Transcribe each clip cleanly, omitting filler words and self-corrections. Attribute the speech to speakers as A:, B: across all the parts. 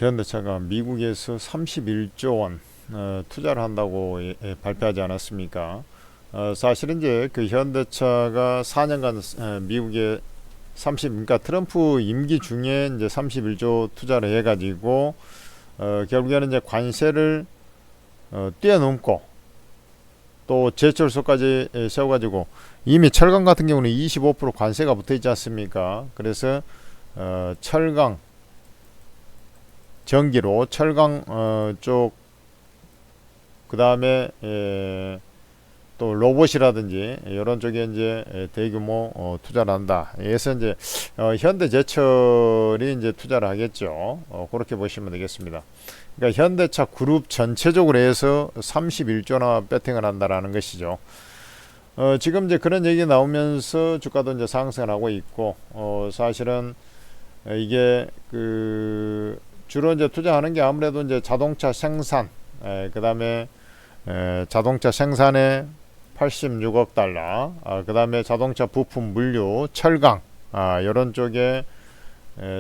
A: 현대차가 미국에서 31조 원 투자를 한다고 발표하지 않았습니까? 사실은 이제 그 현대차가 4년간 미국에 그러니까 트럼프 임기 중에 이제 31조 투자를 해가지고 결국에는 이제 관세를 뛰어넘고 또 제철소까지 세워가지고 이미 철강 같은 경우는 25% 관세가 붙어 있지 않습니까? 그래서 철강 전기로 철강 쪽, 그 다음에 또 로봇이라든지 이런 쪽에 이제 대규모 투자를 한다. 그래서 이제 현대제철이 이제 투자를 하겠죠. 그렇게 보시면 되겠습니다. 그러니까 현대차 그룹 전체적으로 해서 31조나 배팅을 한다라는 것이죠. 지금 이제 그런 얘기 나오면서 주가도 이제 상승을 하고 있고, 사실은 이게 그 주로 이제 투자하는 게 아무래도 이제 자동차 생산, 그 다음에 자동차 생산에 86억 달러, 그 다음에 자동차 부품 물류, 철강, 이런 쪽에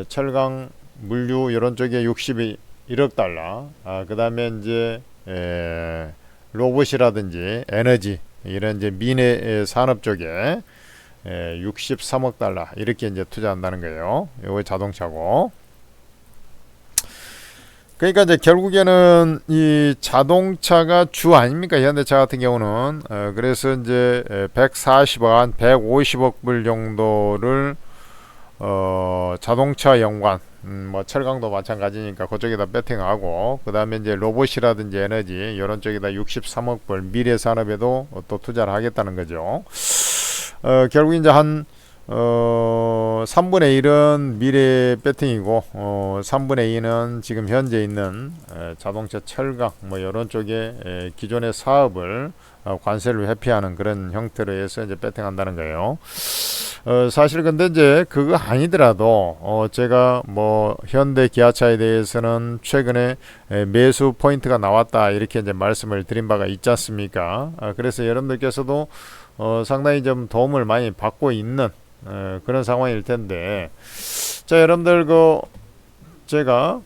A: 철강 물류 이런 쪽에 61억 달러, 그 다음에 이제 로봇이라든지 에너지 이런 이제 미래 산업 쪽에 63억 달러 이렇게 이제 투자한다는 거예요. 이거 자동차고. 그러니까 이제 결국에는 이 자동차가 주 아닙니까? 현대차 같은 경우는 그래서 이제 140억 한 150억 불 정도를 자동차 연관 뭐 철강도 마찬가지니까 그쪽에다 배팅하고, 그 다음에 이제 로봇이라든지 에너지 이런 쪽에다 63억 불 미래 산업에도 또 투자를 하겠다는 거죠. 결국 이제 한 3분의 1은 미래 배팅이고 3분의 2는 지금 현재 있는 자동차 철강 뭐 이런 쪽에 기존의 사업을 관세를 회피하는 그런 형태로 해서 이제 배팅한다는 거예요. 사실 근데 이제 그거 아니더라도 제가 뭐 현대 기아차에 대해서는 최근에 매수 포인트가 나왔다 이렇게 이제 말씀을 드린 바가 있지 않습니까? 그래서 여러분들께서도 상당히 좀 도움을 많이 받고 있는 그런 상황일 텐데, 자 여러분들 제가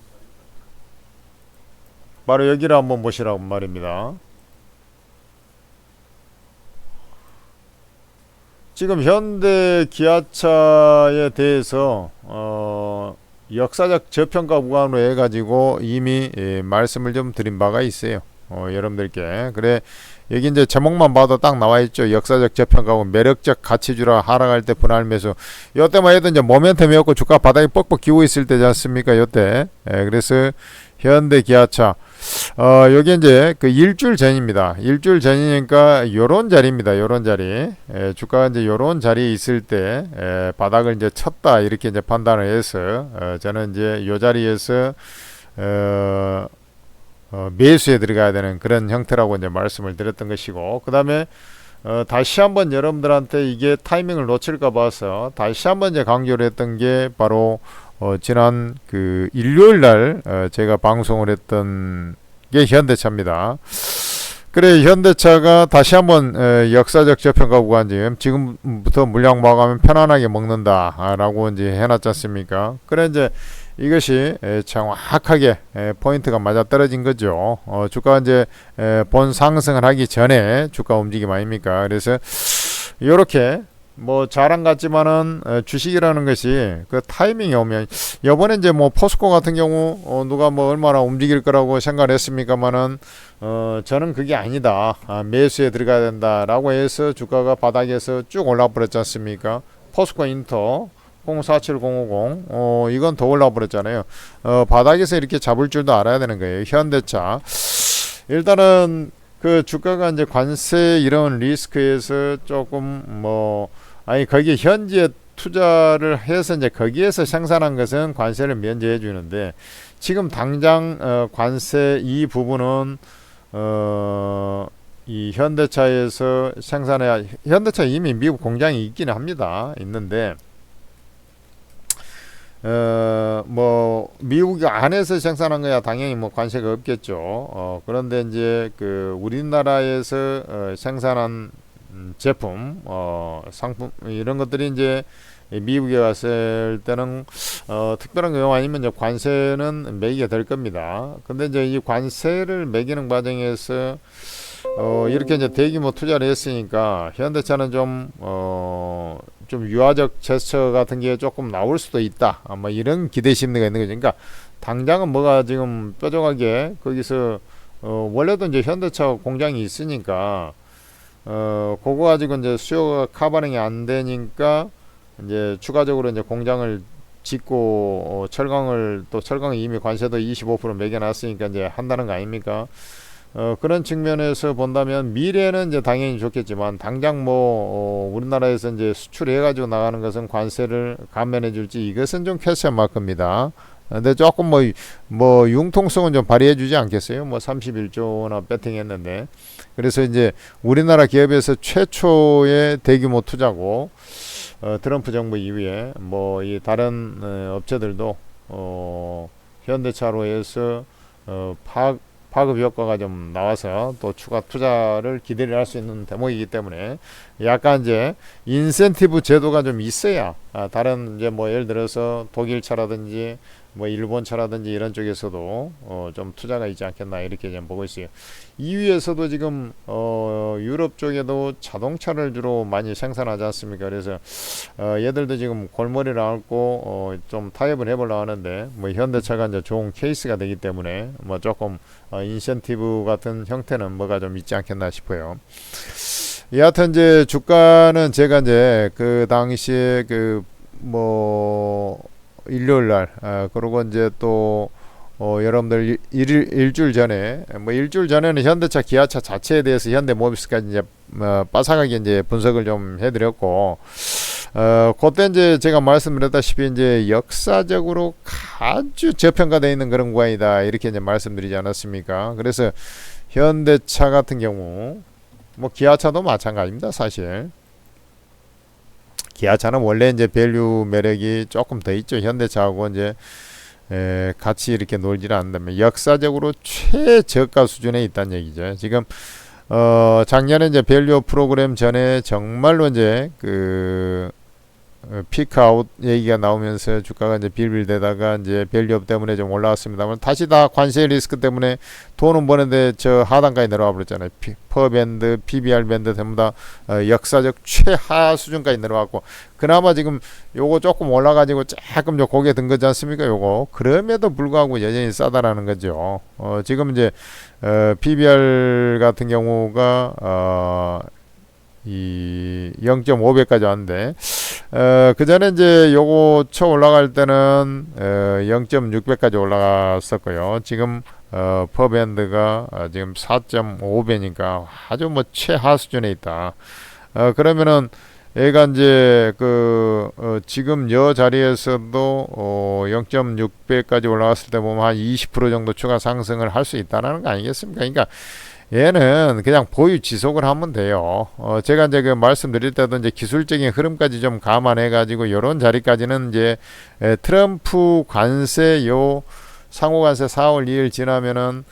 A: 바로 여기를 한번 보시라고 말입니다. 지금 현대 기아차에 대해서 역사적 저평가 구간으로 해가지고 이미 말씀을 좀 드린 바가 있어요. 여러분들께. 그래 여기 이제 제목만 봐도 딱 나와 있죠. 역사적 저평가고 매력적 가치주라 하락할 때 분할 매수. 요때만 해도 이제 모멘텀이 없고 주가 바닥에 뻑뻑 기고 있을 때지 않습니까? 요때. 그래서 현대 기아차 여기 이제 그 일주일 전입니다. 일주일 전이니까 요런 자리입니다. 요런 자리. 주가가 이제 요런 자리에 있을 때 바닥을 이제 쳤다 이렇게 이제 판단을 해서 저는 이제 요 자리에서 매수에 들어가야 되는 그런 형태라고 이제 말씀을 드렸던 것이고, 그 다음에 다시 한번 여러분들한테 이게 타이밍을 놓칠까 봐서 다시 한번 이제 강조를 했던 게 바로 지난 그 일요일 날 제가 방송을 했던 게 현대차입니다. 그래 현대차가 다시 한번 역사적 저평가 구간 지금부터 물량 모아가면 편안하게 먹는다 라고 이제 해놨지 않습니까? 그래 이제 이것이 정확하게 포인트가 맞아 떨어진 거죠. 주가 이제 본 상승을 하기 전에 주가 움직임 아닙니까? 그래서 이렇게 뭐 자랑 같지만은 주식이라는 것이 그 타이밍이 오면, 요번에 이제 뭐 포스코 같은 경우 누가 뭐 얼마나 움직일 거라고 생각을 했습니까만은 저는 그게 아니다, 매수에 들어가야 된다라고 해서 주가가 바닥에서 쭉 올라 버렸지 않습니까? 포스코 인터 047050 이건 더 올라 버렸잖아요. 바닥에서 이렇게 잡을 줄도 알아야 되는 거예요. 현대차 일단은 그 주가가 이제 관세 이런 리스크에서 조금 뭐 거기 현지에 투자를 해서 이제 거기에서 생산한 것은 관세를 면제해 주는데, 지금 당장 관세 이 부분은 이 현대차에서 생산해야, 현대차 이미 미국 공장이 있기는 합니다. 있는데 뭐 미국 안에서 생산한 거야 당연히 뭐 관세가 없겠죠. 그런데 이제 그 우리나라에서 생산한 제품, 상품 이런 것들이 이제 미국에 갔을 때는 특별한 경우 아니면 이제 관세는 매기게 될 겁니다. 근데 이제 이 관세를 매기는 과정에서 이렇게 이제 대규모 투자를 했으니까 현대차는 좀 유화적 제스처 같은 게 조금 나올 수도 있다. 뭐 이런 기대 심리가 있는 거죠. 그러니까 당장은 뭐가 지금 뾰족하게 거기서 원래도 이제 현대차 공장이 있으니까 그거 가지고 이제 수요가 커버링이 안 되니까 이제 추가적으로 이제 공장을 짓고 철강이 이미 관세도 25% 매겨놨으니까 이제 한다는 거 아닙니까? 그런 측면에서 본다면 미래는 이제 당연히 좋겠지만 당장 우리나라에서 이제 수출해 가지고 나가는 것은 관세를 감면해 줄지 이것은 좀 퀘스천 마크입니다. 근데 조금 융통성은 좀 발휘해 주지 않겠어요? 31조나 배팅했는데. 그래서 이제 우리나라 기업에서 최초의 대규모 투자고, 트럼프 정부 이후에 이 다른 업체들도 현대차로 해서 파급 효과가 좀 나와서 또 추가 투자를 기대를 할 수 있는 대목이기 때문에 약간 이제 인센티브 제도가 좀 있어야 다른 이제 예를 들어서 독일차라든지 일본차라든지 이런 쪽에서도 좀 투자가 있지 않겠나 이렇게 좀 보고 있어요. EU에서도 지금 유럽 쪽에도 자동차를 주로 많이 생산하지 않습니까? 그래서 얘들도 지금 골머리를 앓고 좀 타협을 해보려고 하는데 현대차가 이제 좋은 케이스가 되기 때문에 조금 인센티브 같은 형태는 뭐가 좀 있지 않겠나 싶어요. 여하튼 이제 주가는 제가 이제 그 당시에 일요일 날 그리고 이제 또 여러분들 일주일 전에 일주일 전에는 현대차 기아차 자체에 대해서 현대모비스까지 이제 빠삭하게 이제 분석을 좀 해드렸고 그때 이제 제가 말씀드렸다시피 이제 역사적으로 아주 저평가되어 있는 그런 구간이다 이렇게 이제 말씀드리지 않았습니까? 그래서 현대차 같은 경우 기아차도 마찬가지입니다. 사실 기아차는 원래 이제 밸류 매력이 조금 더 있죠. 현대차하고 이제 같이 이렇게 놀지를 않는다면 역사적으로 최저가 수준에 있다는 얘기죠. 지금 작년에 이제 밸류 프로그램 전에 정말로 이제 피크아웃 얘기가 나오면서 주가가 이제 빌빌대다가 이제 밸류업 때문에 좀 올라왔습니다만 다시 다 관세 리스크 때문에 돈은 버는데 저 하단까지 내려와 버렸잖아요. 퍼밴드, PBR 밴드 전부 다 역사적 최하 수준까지 내려왔고 그나마 지금 요거 조금 올라가지고 조금 저 고개 든 거지 않습니까? 요거 그럼에도 불구하고 여전히 싸다라는 거죠. 지금 이제 PBR 같은 경우가 이 0.5배까지 왔는데 그 전에 이제 요거 초 올라갈 때는 0.6배까지 올라갔었고요. 지금 퍼밴드가 지금 4.5배니까 아주 최하 수준에 있다. 그러면은 얘가 이제 지금 여 자리에서도 0.6배까지 올라갔을 때 보면 한 20% 정도 추가 상승을 할 수 있다는 거 아니겠습니까? 그러니까 얘는 그냥 보유 지속을 하면 돼요. 제가 이제 말씀드릴 때도 이제 기술적인 흐름까지 좀 감안해 가지고 요런 자리까지는 이제 트럼프 관세 상호관세 4월 2일 지나면은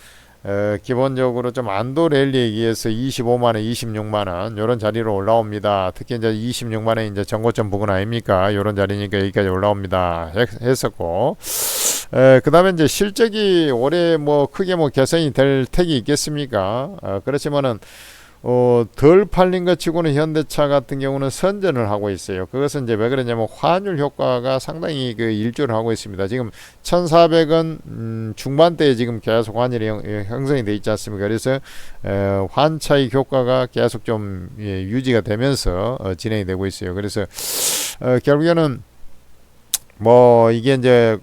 A: 기본적으로 좀 안도 랠리에 의해서 25만원, 26만원 요런 자리로 올라옵니다. 특히 이제 26만원 이제 전고점 부근 아닙니까? 요런 자리니까 여기까지 올라옵니다. 했었고 그 다음에 이제 실적이 올해 크게 개선이 될 택이 있겠습니까? 그렇지만은 덜 팔린 것 치고는 현대차 같은 경우는 선전을 하고 있어요. 그것은 이제 왜 그러냐면 환율 효과가 상당히 일조를 하고 있습니다. 지금 1,400원 중반대에 지금 계속 환율이 형성이 돼 있지 않습니까? 그래서 환차익 효과가 계속 좀 유지가 되면서 진행이 되고 있어요. 그래서 결국에는 이게 이제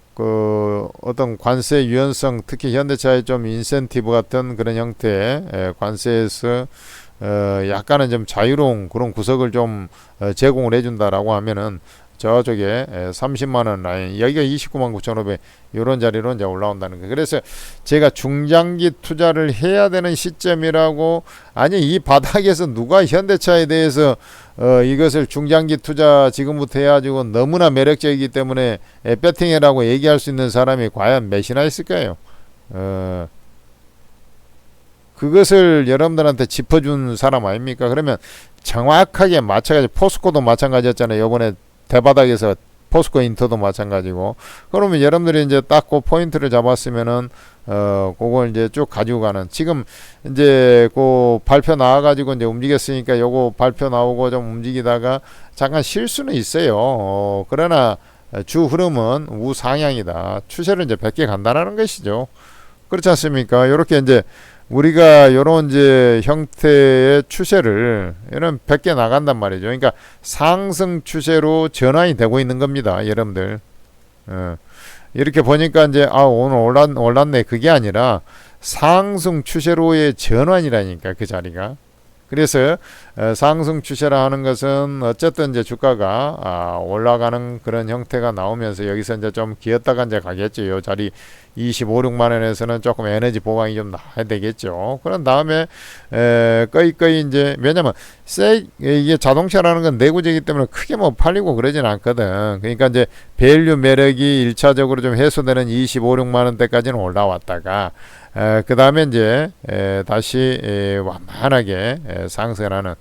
A: 어떤 관세 유연성 특히 현대차의 좀 인센티브 같은 그런 형태의 관세에서 약간은 좀 자유로운 그런 구석을 좀 제공을 해준다라고 하면은 저쪽에 30만원 라인 여기가 29만 9,500 이런 자리로 이제 올라온다는 거예요. 그래서 제가 중장기 투자를 해야 되는 시점이라고 아니 이 바닥에서 누가 현대차에 대해서 이것을 중장기 투자 지금부터 해가지고 너무나 매력적이기 때문에 배팅해라고 얘기할 수 있는 사람이 과연 몇이나 있을까요? 그것을 여러분들한테 짚어준 사람 아닙니까? 그러면 정확하게 맞춰가지고 포스코도 마찬가지였잖아요. 이번에 대바닥에서 포스코 인터도 마찬가지고. 그러면 여러분들이 이제 딱 그 포인트를 잡았으면은 그걸 이제 쭉 가지고 가는. 지금 이제 그 발표 나와가지고 이제 움직였으니까 요거 발표 나오고 좀 움직이다가 잠깐 쉴 수는 있어요. 그러나 주 흐름은 우상향이다. 추세를 이제 100개 간다라는 것이죠. 그렇지 않습니까? 요렇게 이제 우리가 요런 이제 형태의 추세를 이런 100개 나간단 말이죠. 그러니까 상승 추세로 전환이 되고 있는 겁니다. 여러분들. 이렇게 보니까 이제 오늘 올랐네. 그게 아니라 상승 추세로의 전환이라니까 그 자리가. 그래서 상승 추세라 하는 것은 어쨌든 이제 주가가 올라가는 그런 형태가 나오면서 여기서 이제 좀 기었다가 이제 가겠죠. 요 자리 25, 6만 원에서는 조금 에너지 보강이 좀 나야 되겠죠. 그런 다음에 거의 이제 왜냐면 이게 자동차라는 건 내구재이기 때문에 크게 뭐 팔리고 그러진 않거든. 그러니까 이제 밸류 매력이 1차적으로 좀 해소되는 25, 6만 원대까지는 올라왔다가 그 다음에 이제 다시 완만하게 상승하는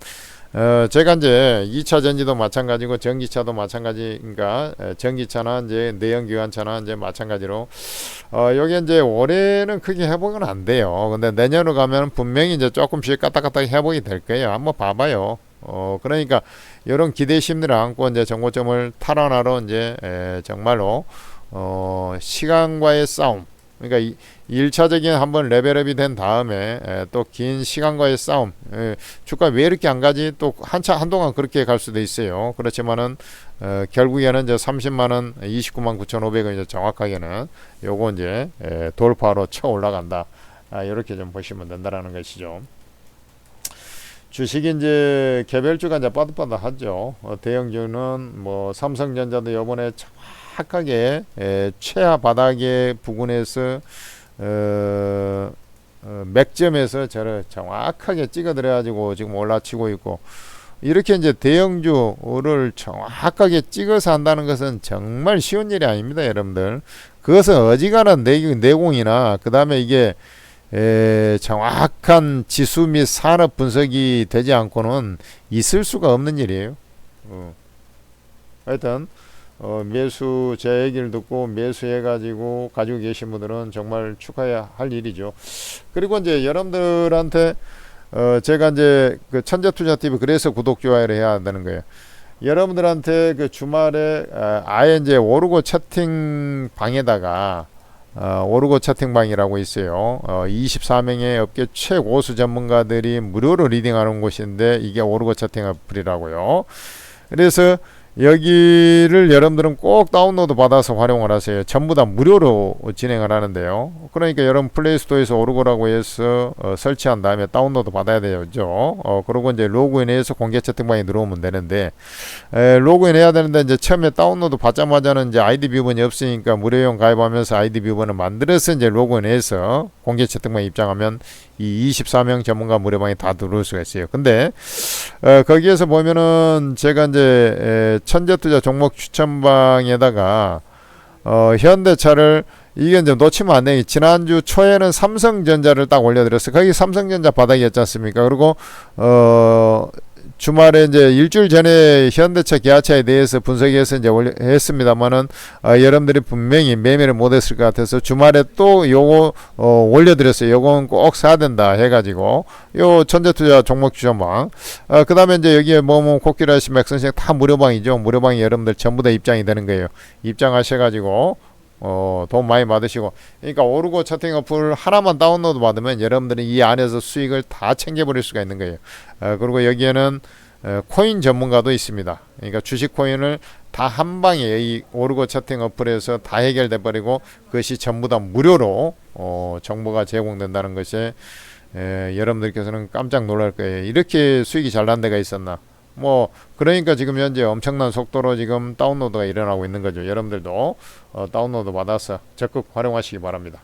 A: 제가 이제 2차 전지도 마찬가지고 전기차도 마찬가지인가 전기차나 이제 내연기관차나 이제 마찬가지로 여기 이제 올해는 크게 회복은 안 돼요. 근데 내년으로 가면 분명히 이제 조금씩 까딱까딱 회복이 될 거예요. 한번 봐봐요. 그러니까 이런 기대심들을 안고 이제 정고점을 탈환하러 이제 정말로 시간과의 싸움. 그러니까 1차적인 한번 레벨업이 된 다음에 또 긴 시간과의 싸움. 주가 왜 이렇게 안 가지? 또 한동안 그렇게 갈 수도 있어요. 그렇지만은 결국에는 이제 30만원 29만 9,500원 이제 정확하게는 요거 이제 돌파로 쳐 올라간다. 이렇게 좀 보시면 된다라는 것이죠. 주식이 이제 개별주가 이제 빠듯빠듯하죠. 대형주는 뭐 삼성전자도 요번에 정확하게 최하 바닥의 부근에서 맥점에서 저를 정확하게 찍어들여 가지고 지금 올라치고 있고, 이렇게 이제 대형주를 정확하게 찍어서 한다는 것은 정말 쉬운 일이 아닙니다, 여러분들. 그것은 어지간한 내공이나 그 다음에 이게 정확한 지수 및 산업 분석이 되지 않고는 있을 수가 없는 일이에요. 하여튼 매수 제 얘기를 듣고 매수해 가지고 가지고 계신 분들은 정말 축하해야 할 일이죠. 그리고 이제 여러분들한테 제가 이제 그 천재투자TV 그래서 구독 좋아요를 해야 되는 거예요. 여러분들한테 그 주말에 아예 이제 오르고 채팅방에다가 오르고 채팅방이라고 있어요. 24명의 업계 최고수 전문가들이 무료로 리딩하는 곳인데 이게 오르고 채팅 어플이라고요. 그래서 여기를 여러분들은 꼭 다운로드 받아서 활용을 하세요. 전부 다 무료로 진행을 하는데요. 그러니까 여러분 플레이스토어에서 오르고라고 해서 설치한 다음에 다운로드 받아야 되죠. 그리고 이제 로그인해서 공개 채팅방에 들어오면 되는데 로그인 해야 되는데 이제 처음에 다운로드 받자마자는 이제 아이디 비번이 없으니까 무료용 가입하면서 아이디 비번을 만들어서 이제 로그인해서 공개 채팅방에 입장하면 이 24명 전문가 무료방에 다 들어올 수가 있어요. 근데 거기에서 보면은 제가 이제 천재투자 종목 추천방에다가 현대차를 이게 이제 놓치면 안 돼요. 지난주 초에는 삼성전자를 딱 올려드렸어요. 거기 삼성전자 바닥이었지 않습니까? 그리고 주말에 이제 일주일 전에 현대차 기아차에 대해서 분석해서 이제 했습니다만은 여러분들이 분명히 매매를 못했을 것 같아서 주말에 또 요거 올려드렸어요. 요건 꼭 사야 된다 해가지고 요 천재투자 종목 추천방. 그 다음에 이제 여기에 뭐뭐 코끼라시 맥선생 다 무료방이죠. 무료방이 여러분들 전부 다 입장이 되는 거예요. 입장하셔가지고 돈 많이 받으시고, 그러니까 오르고 채팅 어플 하나만 다운로드 받으면 여러분들은 이 안에서 수익을 다 챙겨버릴 수가 있는 거예요. 그리고 여기에는 코인 전문가도 있습니다. 그러니까 주식 코인을 다 한 방에 이 오르고 채팅 어플에서 다 해결돼 버리고 그것이 전부 다 무료로 정보가 제공된다는 것에 여러분들께서는 깜짝 놀랄 거예요. 이렇게 수익이 잘 난 데가 있었나. 뭐 그러니까 지금 현재 엄청난 속도로 지금 다운로드가 일어나고 있는 거죠. 여러분들도 다운로드 받아서 적극 활용하시기 바랍니다.